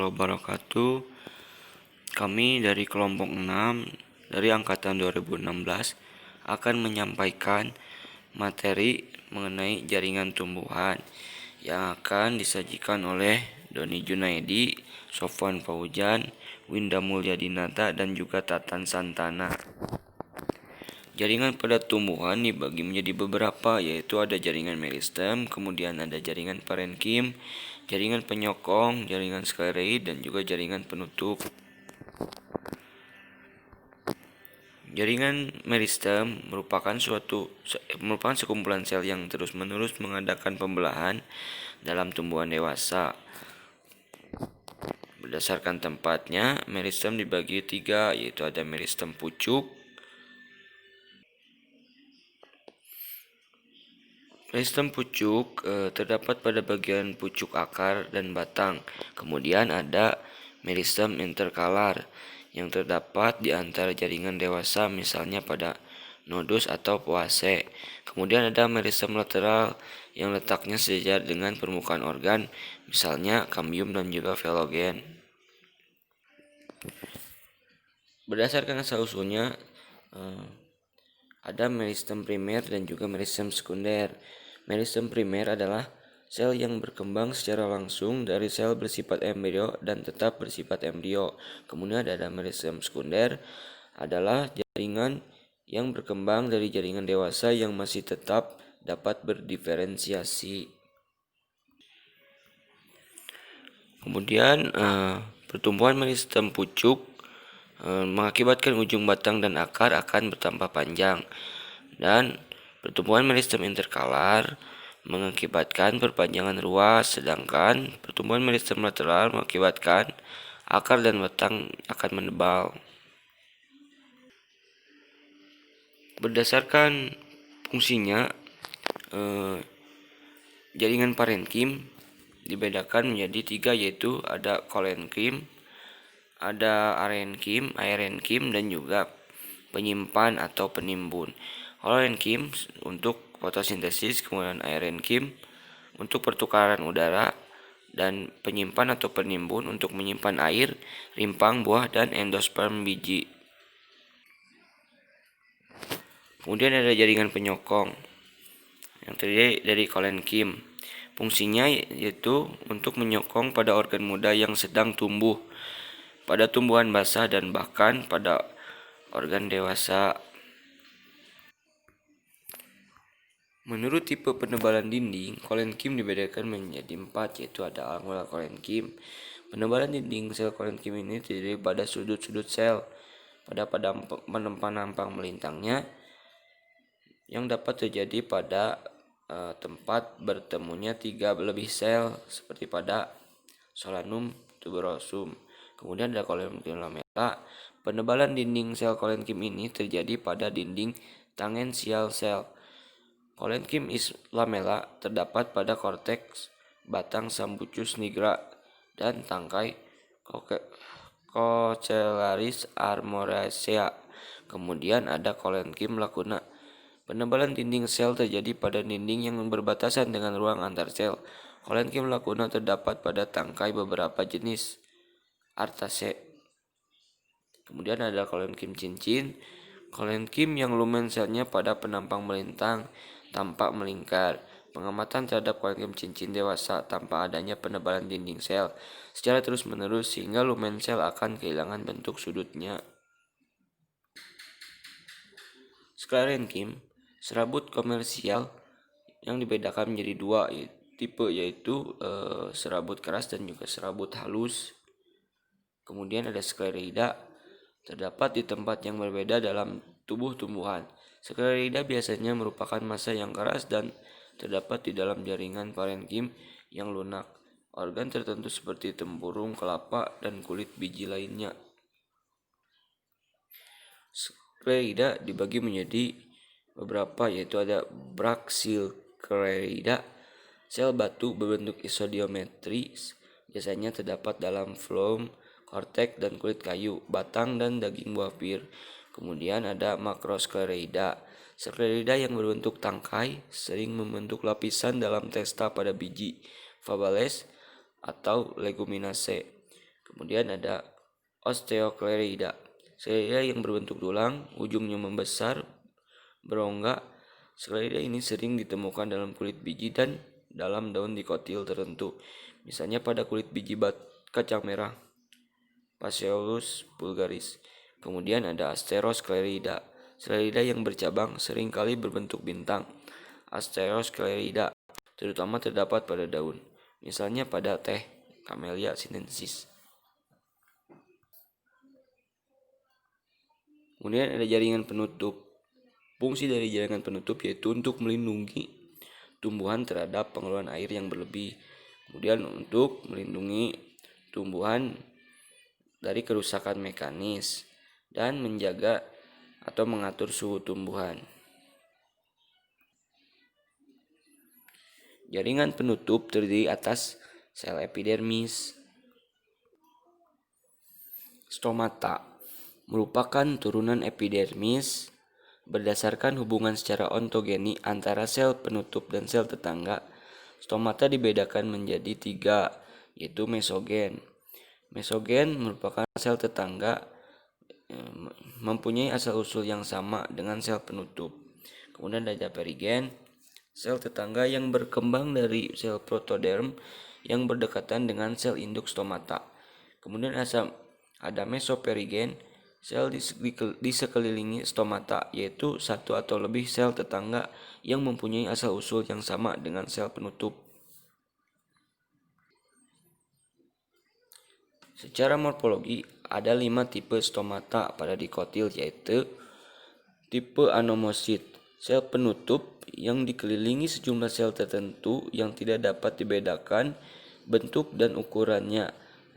warahmatullahi wabarakatuh. Kami dari kelompok 6 dari angkatan 2016 akan menyampaikan materi mengenai jaringan tumbuhan yang akan disajikan oleh Doni Junaidi, Sofwan Fauzan, Winda Mulyadinata, dan juga Tatan Santana. Jaringan pada tumbuhan dibagi menjadi beberapa, yaitu ada jaringan meristem, kemudian ada jaringan parenkim, jaringan penyokong, jaringan skleroid, dan juga jaringan penutup. Jaringan meristem merupakan sekumpulan sel yang terus-menerus mengadakan pembelahan dalam tumbuhan dewasa. Berdasarkan tempatnya, meristem dibagi 3, yaitu ada meristem pucuk, meristem pucuk terdapat pada bagian pucuk akar dan batang. Kemudian ada meristem interkalar yang terdapat di antara jaringan dewasa, misalnya pada nodus atau poase. Kemudian ada meristem lateral yang letaknya sejajar dengan permukaan organ, misalnya kambium dan juga velogen. Berdasarkan asal-usulnya, ada meristem primer dan juga meristem sekunder. Meristem primer adalah sel yang berkembang secara langsung dari sel bersifat embrio dan tetap bersifat embrio. Kemudian ada meristem sekunder adalah jaringan yang berkembang dari jaringan dewasa yang masih tetap dapat berdiferensiasi. Kemudian pertumbuhan meristem pucuk mengakibatkan ujung batang dan akar akan bertambah panjang, dan pertumbuhan meristem interkalar mengakibatkan perpanjangan ruas, sedangkan pertumbuhan meristem lateral mengakibatkan akar dan batang akan menebal. Berdasarkan fungsinya, jaringan parenkim dibedakan menjadi 3, yaitu ada kolenkim, ada aerenkim, dan juga penyimpan atau penimbun. Kolenkim untuk fotosintesis, kemudian aerenkim untuk pertukaran udara, dan penyimpan atau penimbun untuk menyimpan air, rimpang, buah, dan endosperm biji. Kemudian ada jaringan penyokong yang terdiri dari kolenkim. Fungsinya yaitu untuk menyokong pada organ muda yang sedang tumbuh, pada tumbuhan basah, dan bahkan pada organ dewasa. Menurut tipe penebalan dinding, kolenkim dibedakan menjadi 4, yaitu ada angular kolenkim. Penebalan dinding sel kolenkim ini terdiri pada sudut-sudut sel pada penampang melintangnya yang dapat terjadi pada tempat bertemunya 3 lebih sel, seperti pada Solanum tuberosum. Kemudian ada kolenkim lamella. Penebalan dinding sel kolenkim ini terjadi pada dinding tangensial sel. Kolenkim lamella terdapat pada korteks batang Sambucus nigra dan tangkai Cochlearis armoracea. Kemudian ada kolenkim lacuna. Penebalan dinding sel terjadi pada dinding yang berbatasan dengan ruang antar sel. Kolenkim lacuna terdapat pada tangkai beberapa jenis Artaceae. Kemudian ada kolenkim cincin. Kolenkim yang lumen selnya pada penampang melintang tampak melingkar. Pengamatan terhadap kolenkim cincin dewasa tanpa adanya penebalan dinding sel secara terus-menerus sehingga lumen sel akan kehilangan bentuk sudutnya. Sklerenkim, serabut komersial yang dibedakan menjadi 2 tipe, yaitu serabut keras dan juga serabut halus. Kemudian ada skleroida, terdapat di tempat yang berbeda dalam tubuh tumbuhan. Skleroida biasanya merupakan massa yang keras dan terdapat di dalam jaringan parenkim yang lunak, organ tertentu seperti tempurung, kelapa, dan kulit biji lainnya. Skleroida dibagi menjadi beberapa, yaitu ada Brachyskleroida, sel batu berbentuk isodiometris, biasanya terdapat dalam phloem, korteks, dan kulit kayu, batang, dan daging buah pir. Kemudian ada Macroskleroida, skleroida yang berbentuk tangkai, sering membentuk lapisan dalam testa pada biji, fabales, atau leguminosae. Kemudian ada osteoclerida, sklerida yang berbentuk tulang, ujungnya membesar, berongga. Sklerida ini sering ditemukan dalam kulit biji dan dalam daun dikotil tertentu, misalnya pada kulit biji kacang merah, Phaseolus vulgaris. Kemudian ada asterosklerida, sklerida yang bercabang, seringkali berbentuk bintang. Asterosklerida terutama terdapat pada daun, misalnya pada teh Camellia sinensis. Kemudian ada jaringan penutup. Fungsi dari jaringan penutup yaitu untuk melindungi tumbuhan terhadap pengeluaran air yang berlebih. Kemudian untuk melindungi tumbuhan dari kerusakan mekanis dan menjaga atau mengatur suhu tumbuhan. Jaringan penutup terdiri atas sel epidermis. Stomata merupakan turunan epidermis berdasarkan hubungan secara ontogeni antara sel penutup dan sel tetangga. Stomata dibedakan menjadi 3, yaitu mesogen. Mesogen merupakan sel tetangga mempunyai asal-usul yang sama dengan sel penutup. Kemudian ada perigen, sel tetangga yang berkembang dari sel protoderm yang berdekatan dengan sel induk stomata. Kemudian ada mesoperigen, sel di sekelilingi stomata, yaitu satu atau lebih sel tetangga yang mempunyai asal-usul yang sama dengan sel penutup. Secara morfologi, ada 5 tipe stomata pada dikotil, yaitu tipe anomosit, sel penutup yang dikelilingi sejumlah sel tertentu yang tidak dapat dibedakan bentuk dan ukurannya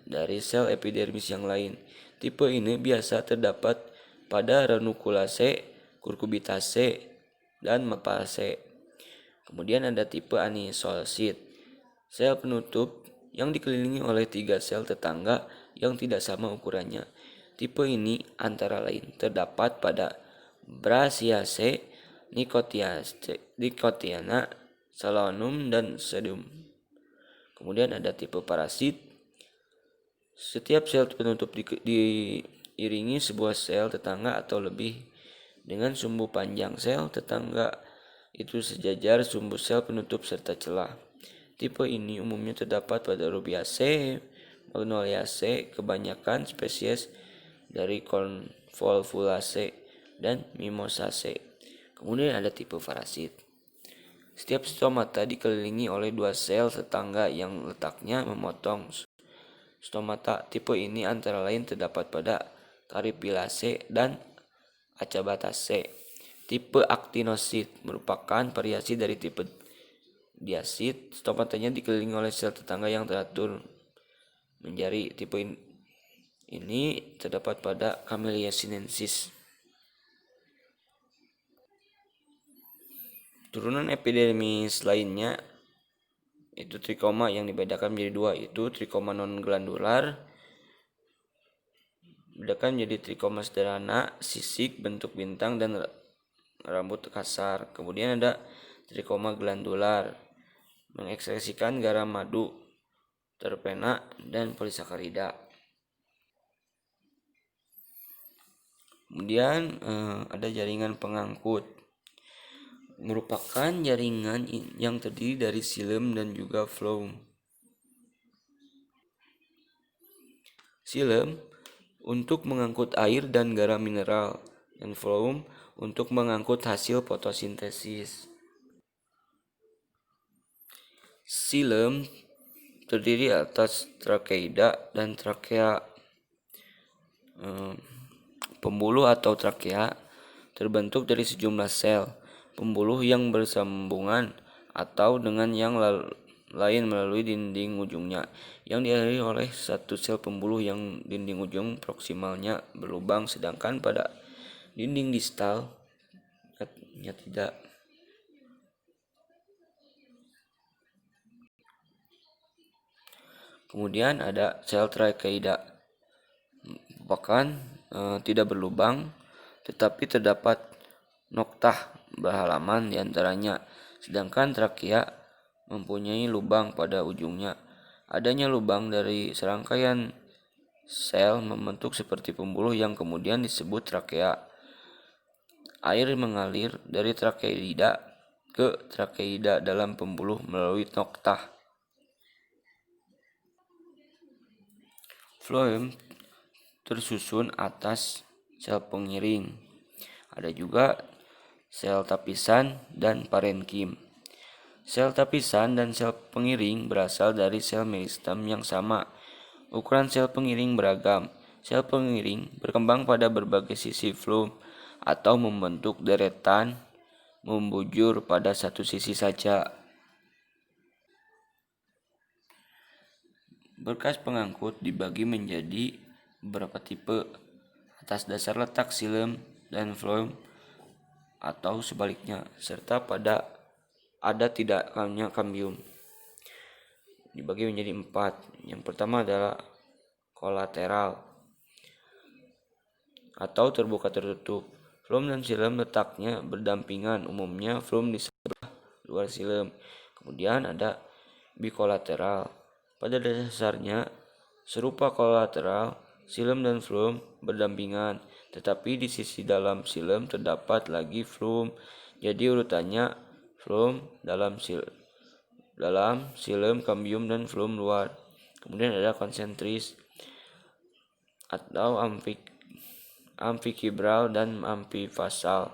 dari sel epidermis yang lain. Tipe ini biasa terdapat pada ranunculase, cucurbitacea, dan mapacea. Kemudian ada tipe anisosit, sel penutup yang dikelilingi oleh 3 sel tetangga yang tidak sama ukurannya. Tipe ini antara lain terdapat pada Brassiaceae, Nicotiana, Solanum, dan Sedum. Kemudian ada tipe parasit. Setiap sel penutup diiringi sebuah sel tetangga atau lebih dengan sumbu panjang. Sel tetangga itu sejajar sumbu sel penutup serta celah. Tipe ini umumnya terdapat pada Rubiaceae, Magnoliaceae, kebanyakan spesies dari Convolvulaceae dan Mimosaceae. Kemudian ada tipe parasit. Setiap stomata dikelilingi oleh 2 sel tetangga yang letaknya memotong. Stomata tipe ini antara lain terdapat pada Caryphyllaceae dan Achabataceae. Tipe actinosit merupakan variasi dari tipe diasit. Stomatanya dikelilingi oleh sel tetangga yang teratur menjadi. Tipe ini terdapat pada Camellia sinensis. Turunan epidermis lainnya itu trikoma yang dibedakan menjadi 2, yaitu trikoma non glandular dibedakan menjadi trikoma sederhana, sisik, bentuk bintang, dan rambut kasar. Kemudian ada trikoma glandular mengekskresikan garam madu, terpena, dan polisakarida. Kemudian ada jaringan pengangkut, merupakan jaringan yang terdiri dari xilem dan juga phloem. Xilem untuk mengangkut air dan garam mineral, dan phloem untuk mengangkut hasil fotosintesis. Xilem terdiri atas trakeida dan trakea. Pembuluh atau trakea terbentuk dari sejumlah sel pembuluh yang bersambungan atau dengan yang lain melalui dinding ujungnya, yang diakhiri oleh satu sel pembuluh yang dinding ujung proksimalnya berlubang, sedangkan pada dinding distalnya tidak. Kemudian ada sel trakeida, merupakan tidak berlubang, tetapi terdapat noktah berhalaman diantaranya, sedangkan trakea mempunyai lubang pada ujungnya. Adanya lubang dari serangkaian sel membentuk seperti pembuluh yang kemudian disebut trakea. Air mengalir dari trakeida ke trakeida dalam pembuluh melalui noktah. Floem tersusun atas sel pengiring. Ada juga sel tapisan dan parenkim. Sel tapisan dan sel pengiring berasal dari sel meristem yang sama. Ukuran sel pengiring beragam. Sel pengiring berkembang pada berbagai sisi floem atau membentuk deretan membujur pada satu sisi saja. Berkas pengangkut dibagi menjadi beberapa tipe atas dasar letak xilem dan floem atau sebaliknya, serta pada ada tidaknya kambium. Dibagi menjadi 4. Yang pertama adalah kolateral atau terbuka tertutup. Floem dan xilem letaknya berdampingan, umumnya floem di sebelah luar xilem. Kemudian ada bikolateral. Pada dasarnya serupa kolateral, xilem dan floem berdampingan, tetapi di sisi dalam xilem terdapat lagi floem. Jadi urutannya floem dalam xilem, kambium, dan floem luar. Kemudian ada konsentris atau amfikibral dan amfifasal.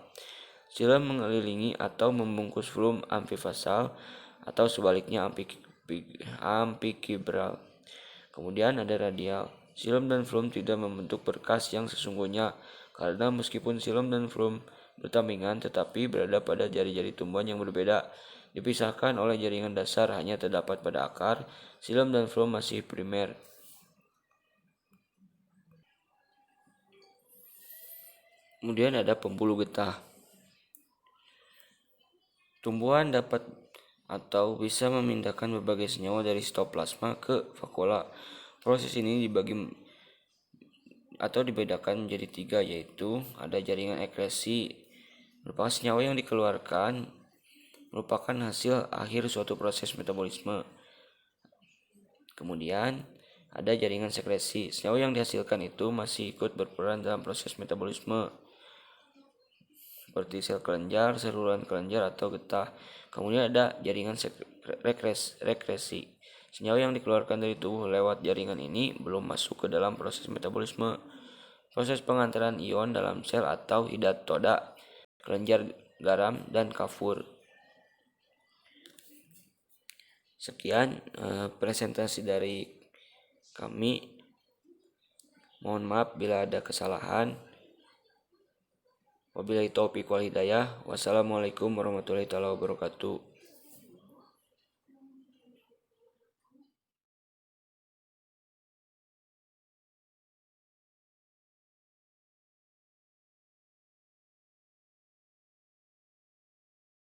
Xilem mengelilingi atau membungkus floem amfifasal atau sebaliknya amfikibral. Kemudian ada radial. Xilem dan floem tidak membentuk berkas yang sesungguhnya karena meskipun xilem dan floem berdampingan tetapi berada pada jari-jari tumbuhan yang berbeda. Dipisahkan oleh jaringan dasar hanya terdapat pada akar. Xilem dan floem masih primer. Kemudian ada pembuluh getah. Tumbuhan dapat atau bisa memindahkan berbagai senyawa dari sitoplasma ke vakula. Proses ini dibedakan menjadi 3, yaitu ada jaringan ekresi, merupakan senyawa yang dikeluarkan merupakan hasil akhir suatu proses metabolisme. Kemudian ada jaringan sekresi, senyawa yang dihasilkan itu masih ikut berperan dalam proses metabolisme seperti sel kelenjar, saluran kelenjar, atau getah. Kemudian ada jaringan rekresi. Senyawa yang dikeluarkan dari tubuh lewat jaringan ini belum masuk ke dalam proses metabolisme. Proses pengantaran ion dalam sel atau hidatoda, kelenjar garam, dan kafur. Sekian presentasi dari kami. Mohon maaf bila ada kesalahan. Wabillahi taufiq wal hidayah. Wassalamualaikum warahmatullahi wabarakatuh.